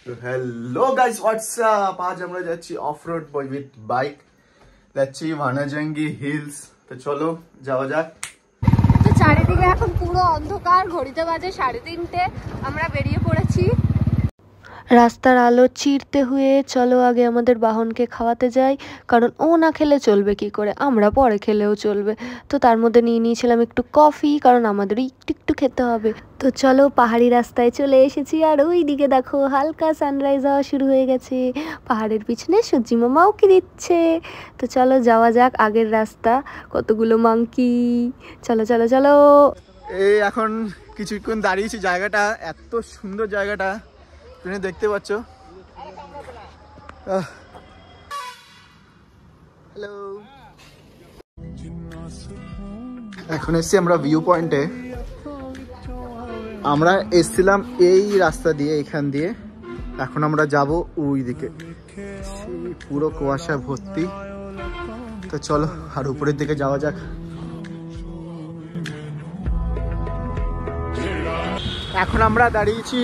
Hello guys what's up. आज আমরা যাচ্ছি অফ রোড উইথ বাইক, যাচ্ছি ভানাজাঙ্গি হিলস। তো চলো যাওয়া যাক। তো চারিদিকে এখন পুরো অন্ধকার, ঘড়িতে বাজে 3:30। আমরা বেরিয়ে পড়েছি। রাস্তার আলো চিরতে হয়ে চলো আগে আমাদের বাহনকে খাওয়াতে যাই, কারণ ও না খেলে চলবে কি করে, আমরা পরে খেলেও চলবে। তো তার মধ্যে নিয়ে নিয়েছিলাম একটু কফি, কারণ আমাদের একটু খেতে হবে। তো চলো পাহাড়ি রাস্তায় চলে এসেছি, আর ওই দিকে দেখো হালকা সানরাইজ হওয়া শুরু হয়ে গেছে। পাহাড়ের পিছনে সূর্যি মামাও কি দিচ্ছে। তো চলো যাওয়া যাক আগের রাস্তা, কতগুলো মাংকি। চলো চলো চলো। এই এখন কিছুক্ষণ দাঁড়িয়েছি, জায়গাটা এত সুন্দর, জায়গাটা তুমি দেখতে পাচ্ছ। হ্যালো, এখন এসছি আমরা ভিউ পয়েন্টে। আমরা এসছিলাম এই রাস্তা দিয়ে, এখান দিয়ে। এখন আমরা যাব ওই দিকে, পুরো কুয়াশা ভর্তি। তো চলো আর উপরের দিকে যাওয়া যাক। এখন আমরা দাঁড়িয়েছি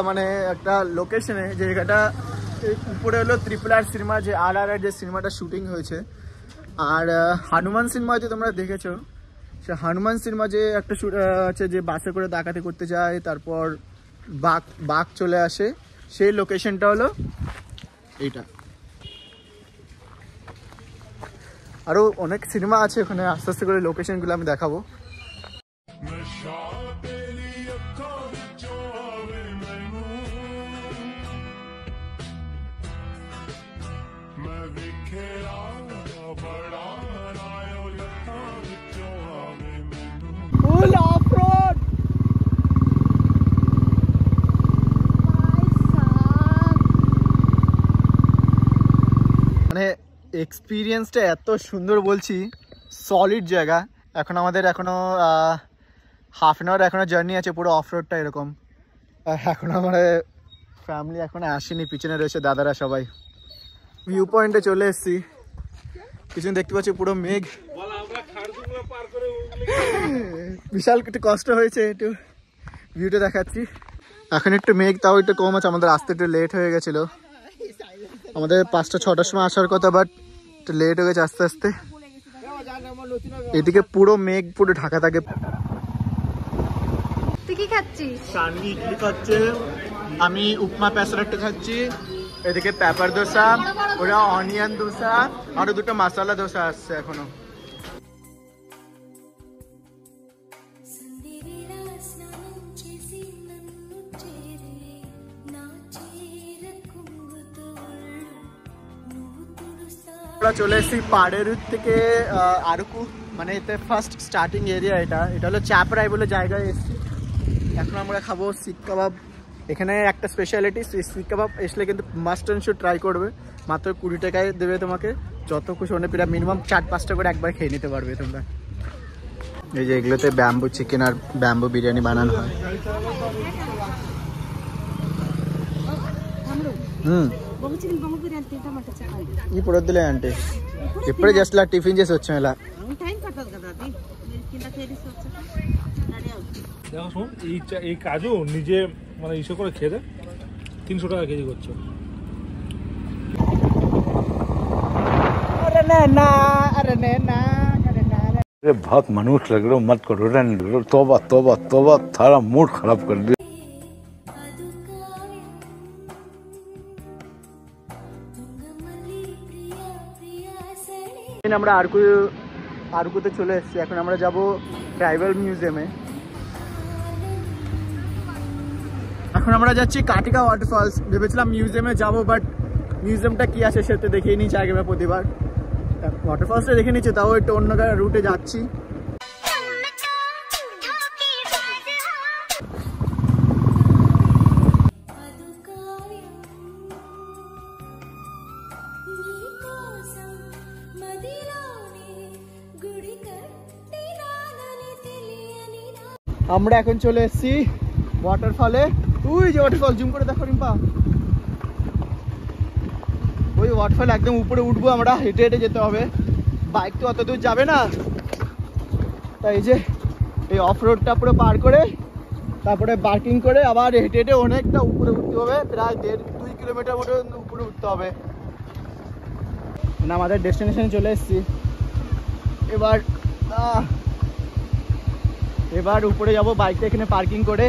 মানে একটা লোকেশনে, যে জায়গাটা উপরে হলো RRR সিনেমা, যে RRR যে সিনেমাটা শুটিং হয়েছে। আর হনুমান সিনেমা হয়তো তোমরা দেখেছো, সে হনুমান সিনেমা যে একটা আছে, যে বাসে করে ডাকাতি করতে যায়, তারপর বাঘ চলে আসে, সেই লোকেশনটা হলো এইটা। আরও অনেক সিনেমা আছে ওখানে, আস্তে আস্তে করে লোকেশনগুলো আমি দেখাবো। Full of road. মানে এক্সপিরিয়েন্সটা এত সুন্দর, বলছি সলিড জায়গা। এখন আমাদের এখনো হাফ অ্যান আওয়ার এখনো জার্নি আছে পুরো অফ রোডটা এরকম। এখন আমার ফ্যামিলি এখনো আসেনি, পিছনে রয়েছে দাদারা সবাই। ভিউ পয়েন্টে চলে এসেছি, পিছনে দেখতে পাচ্ছি পুরো মেঘ। বিশাল একটু কষ্ট হয়েছে, একটু ভিউটা দেখাচ্ছি। এখন একটু মেঘ তাও একটু কম আছে, আমাদের আসতে একটু লেট হয়ে গেছিলো। আমাদের 5টা-6টার সময় আসার কথা, বাট একটু লেট হয়ে গেছে আস্তে আস্তে। এদিকে পুরো মেঘ পুরো ঢাকা থাকে। তুই কি খাচ্ছিস? সানভি ইডলি খাচ্ছে, আমি উপমা পেসারাট্টা খাচ্ছি। এদিকে পেপার দোসা, ওরা অনিয়ন দোসা, আরো দুটো মশলা দোসা আসছে এখনো। আমরা চলে এসেছি পাড়েরুর থেকে আরকু, মানে এতে ফার্স্ট স্টার্টিং এরিয়া। এটা হলো চাপরাই বলে জায়গায় এসেছি। এখন আমরা খাবো শিক কাবাব। এখানে একটা স্পেশালিটি, শিক কাবাব এসলে কিন্তু মাস্ট অ্যান্ড শুড ট্রাই করবে। মাত্র 20 টাকায় দেবে তোমাকে, যত খুশি অনেক প্রায় মিনিমাম 4-5টা করে একবার খেয়ে নিতে পারবে তোমরা। এই যে এগুলোতে ব্যাম্বু চিকেন আর ব্যাম্বু বিরিয়ানি বানানো হয়। ఇప్పుడు వద్దులే అంటే ఇప్పుడే జస్ట్ ఇలా టిఫిన్ చేసి వచ్చాం ఇలా। দেখো শোন, এই কাজু নিজে মানে ইসে করে খেয়ে দে, 300 টাকা কেজি করছে। अरे बहुत मनुष्य लग रहे हो, मत करो, रहने दो। तौबा तौबा तौबा, थारा मूड खराब कर दिया। আমরা আরকুতে চলে এসেছি। এখন আমরা যাব ট্রাইবাল মিউজিয়ামে। এখন আমরা যাচ্ছি কাটিকা ওয়াটারফলস। ভেবেছিলাম মিউজিয়ামে যাব, বাট মিউজিয়ামটা কি আছে সেটা দেখেই নিচ্ছি আগেবার প্রতিবার। ওয়াটারফলসটা দেখে নিচ্ছি, তাও একটু অন্য রুটে যাচ্ছি। আমরা এখন চলে এসেছি ওয়াটারফলে। ওই যে ওয়াটারফল, জুম করে দেখো রিম্পা, ওই ওয়াটারফল একদম উপরে উঠবো আমরা, হেঁটে হেঁটে যেতে হবে, বাইক তো অত দূর যাবে না। তাই এই যে এই অফ রোডটা পুরো পার করে তারপরে পার্কিং করে আবার হেঁটে হেঁটে অনেকটা উপরে উঠতে হবে, প্রায় 1.5-2 2 কিলোমিটার মতো উপরে উঠতে হবে। আমাদের ডেস্টিনেশনে চলে এসেছি। এবার উপরে যাব, বাইকটা এখানে পার্কিং করে।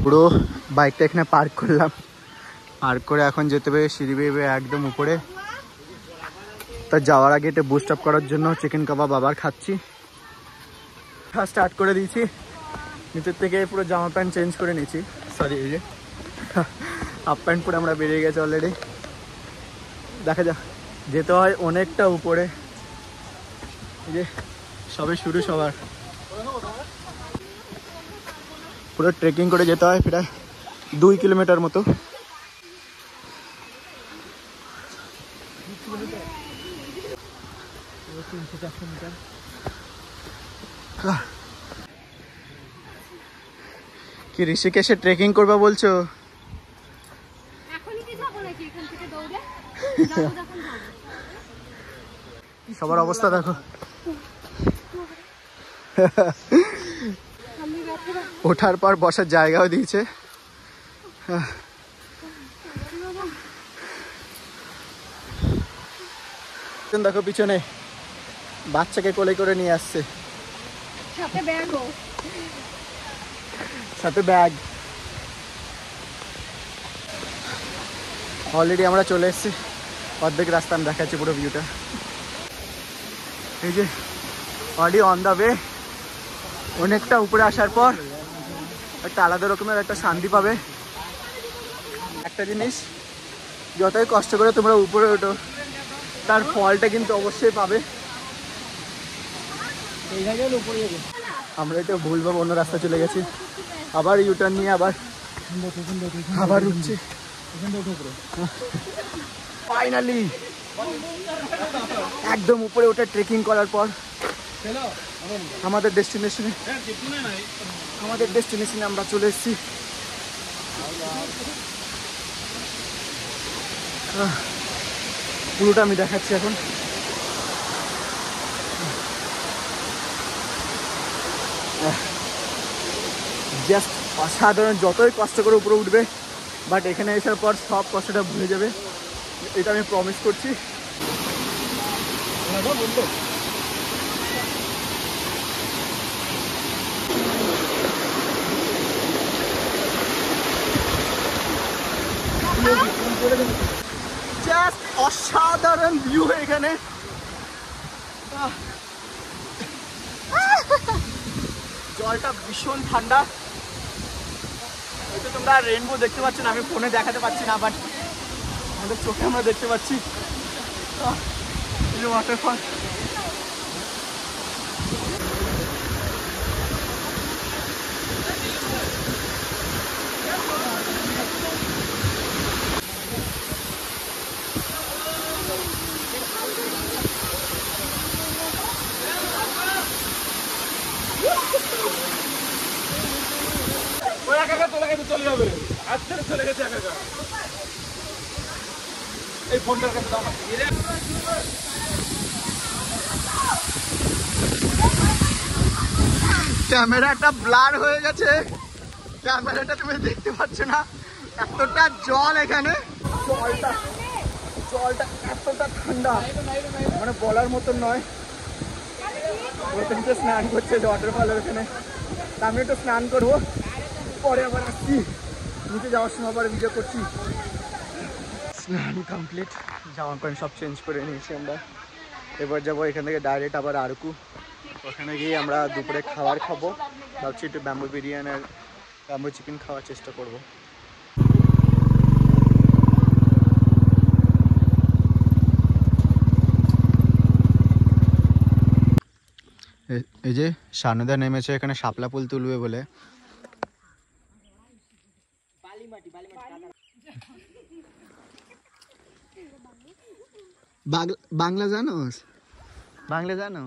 পুরো বাইকটা এখানে পার্ক করলাম, পার্ক করে এখন যেতে হবে সিঁড়ি বেয়ে একদম উপরে। তা যাওয়ার আগে এটা বুস্ট আপ করার জন্য চিকেন কাবাব আবার খাচ্ছি। স্টার্ট করে দিয়েছি, নিচের থেকে পুরো জামা প্যান্ট চেঞ্জ করে নিয়েছি। সরি, এই যে হাফ প্যান্ট পরে আমরা বেরিয়ে গেছি অলরেডি। দেখা যাক, যেতে হয় অনেকটা উপরে, এই যে সবে শুরু সবার। পুরো ট্রেকিং করে যেতে হয় প্রায় 2 কিলোমিটার মতো। কি ঋষিকেশে ট্রেকিং করবা বলছো? সবার অবস্থা দেখো, ওঠার পর বসার জায়গাও দিয়েছে। দেখো পিছনে বাচ্চাকে কোলে করে নিয়ে আসছে, সাথে ব্যাগ। অলরেডি আমরা চলে এসেছি, অর্ধেক রাস্তা আমি দেখাচ্ছি পুরো ভিউটা। এই যে অলরেডি অন দা ওয়ে। অনেকটা উপরে আসার পর একটা আলাদা রকমের একটা শান্তি পাবে। একটা জিনিস, যতই কষ্ট করে তোমরা উপরে ওঠো, তার ফলটা কিন্তু অবশ্যই পাবে। আমরা এটা ভুলভাবে অন্য রাস্তা চলে গেছি, আবার ইউটার্ন নিয়ে আবার উঠছি। ফাইনালি একদম উপরে উঠে ট্রেকিং করার পর আমাদের ডেস্টিনেশনে আমরা চলে এসেছি। পুরোটা আমি দেখাচ্ছি এখন। জাস্ট অসাধারণ, যতই কষ্ট করে উপরে উঠবে, বাট এখানে আসার পর সব কষ্টটা ভুলে যাবে, এটা আমি প্রমিস করছি। জাস্ট অসাধারণ ভিউ এখানে। জলটা ভীষণ ঠান্ডা। হয়তো তোমরা রেইনবো দেখতে পাচ্ছ না, আমি ফোনে দেখাতে পাচ্ছি না, বাট আমাদের চোখে আমরা দেখতে পাচ্ছি ওয়াটারফল। চলে যাবে, আজকে চলে গেছে একা। এই ফোনটার কাছে দাও না। ক্যামেরাটা ব্লার হয়ে গেছে, ক্যামেরাটা তুমি দেখতে পাচ্ছ না, এতটা জল এখানে। জলটা এতটা ঠান্ডা, মানে বলার মতন নয়। ওখানে স্নান করছে ওয়াটারফলের ওখানে, আমি একটু স্নান করবো, পরে আবার আসছি। নিচে যাওয়ার সময় আবার ভিডিও করছি। স্নান কমপ্লিট, জামা প্যান্ট সব চেঞ্জ করে নিয়েছি আমরা। এবার যাবো এখান থেকে ডাইরেক্ট আবার আরকু। ওখানে গিয়ে আমরা দুপুরে খাবার খাবো, ভাবছি একটু ব্যাম্বু বিরিয়ানি আর ব্যাম্বু চিকেন খাওয়ার চেষ্টা করব। এই যে সানুদা নেমেছে এখানে শাপলা ফুল তুলবে বলে। বাংলা জানোস? বাংলা জানো?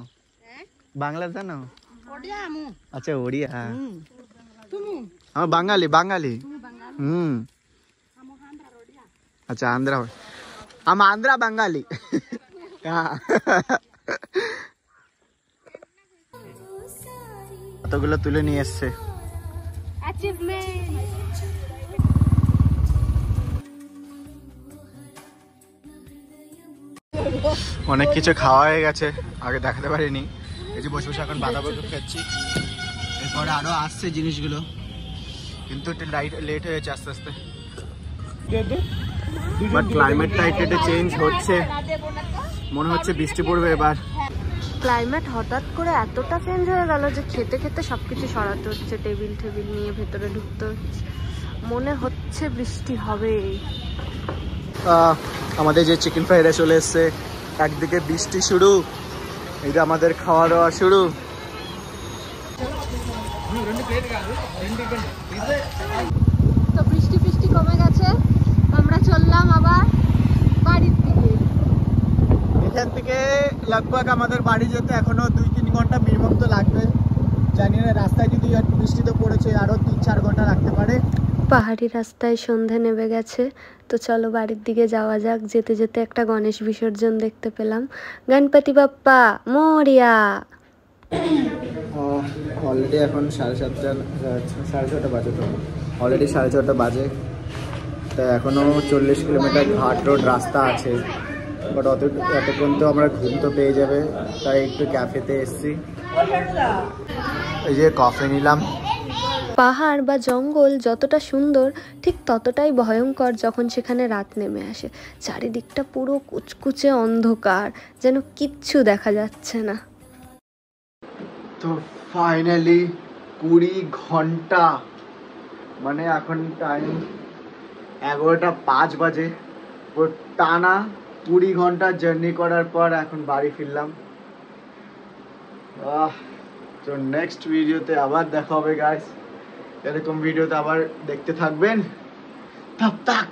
বাংলা জানো? আচ্ছা ওড়িয়া, আমার বাঙালি। আচ্ছা আন্ধ্রা, আমার আন্ধ্রা বাঙালি। কতগুলো তুলে নিয়ে এসছে। অনেক কিছু খাওয়া হয়ে গেছে, আগে দেখাতে পারিনি। এই যে বসে বসে এখন বাঁধাকপি খাচ্ছি, এরপরে আরো আসছে জিনিসগুলো, কিন্তু একটু লেট হয়েছে আস্তে আস্তে। বাট ক্লাইমেটটা একটু চেঞ্জ হচ্ছে, মনে হচ্ছে বৃষ্টি পড়বে এবার। ক্লাইমেট হঠাৎ করে এতটা চেঞ্জ হয়ে গেল যে খেতে খেতে সবকিছু সরাতে হচ্ছে, টেবিল নিয়ে ভেতরে ঢুকতে হচ্ছে, মনে হচ্ছে বৃষ্টি হবে। আমাদের যে চিকেন ফ্রাইড রাইস চলে এসছে, একদিকে বৃষ্টি শুরু, এই যে আমাদের খাওয়া দাওয়া শুরু। তো বৃষ্টি কমে গেছে, আমরা চললাম আবার বাড়ির দিকে। এখান থেকে লগভগ আমাদের বাড়ি যেতে এখনো 2-3 ঘন্টা মিনিমাম তো লাগবে। জানি না, রাস্তায় যদি একটু বৃষ্টি তো পড়েছে, আরো 3-4 ঘন্টা লাগতে পারে। পাহাড়ি রাস্তায় সন্ধে নেমে গেছে, তো চলো বাড়ির দিকে যাওয়া যাক। যেতে যেতে একটা গণেশ বিসর্জন দেখতে পেলাম। গণপতি বাপ্পা মোরিয়া। অলরেডি এখন 7:30, 6:30 বাজে, তো অলরেডি 6:30 বাজে। তা এখনও 40 কিলোমিটার ঘাট রোড রাস্তা আছে, বাট এতক্ষণ তো আমরা ঘুম তো পেয়ে যাবে, তাই একটু ক্যাফেতে এসছি। এই যে কফি নিলাম। পাহাড় বা জঙ্গল যতটা সুন্দর, ঠিক ততটাই ভয়ঙ্কর যখন সেখানে রাত নেমে আসে। চারিদিকটা পুরো কুচকুচে অন্ধকার, যেন কিচ্ছু দেখা যাচ্ছে না। তো ফাইনালি 20 ঘন্টা, মানে এখন টাইম 11:05 বাজে, তো টানা 20 ঘন্টা জার্নি করার পর এখন বাড়ি ফিরলাম। তো নেক্সট ভিডিওতে আবার দেখা হবে গাইস, এরকম ভিডিওতে আবার দেখতে থাকবেন। তব তক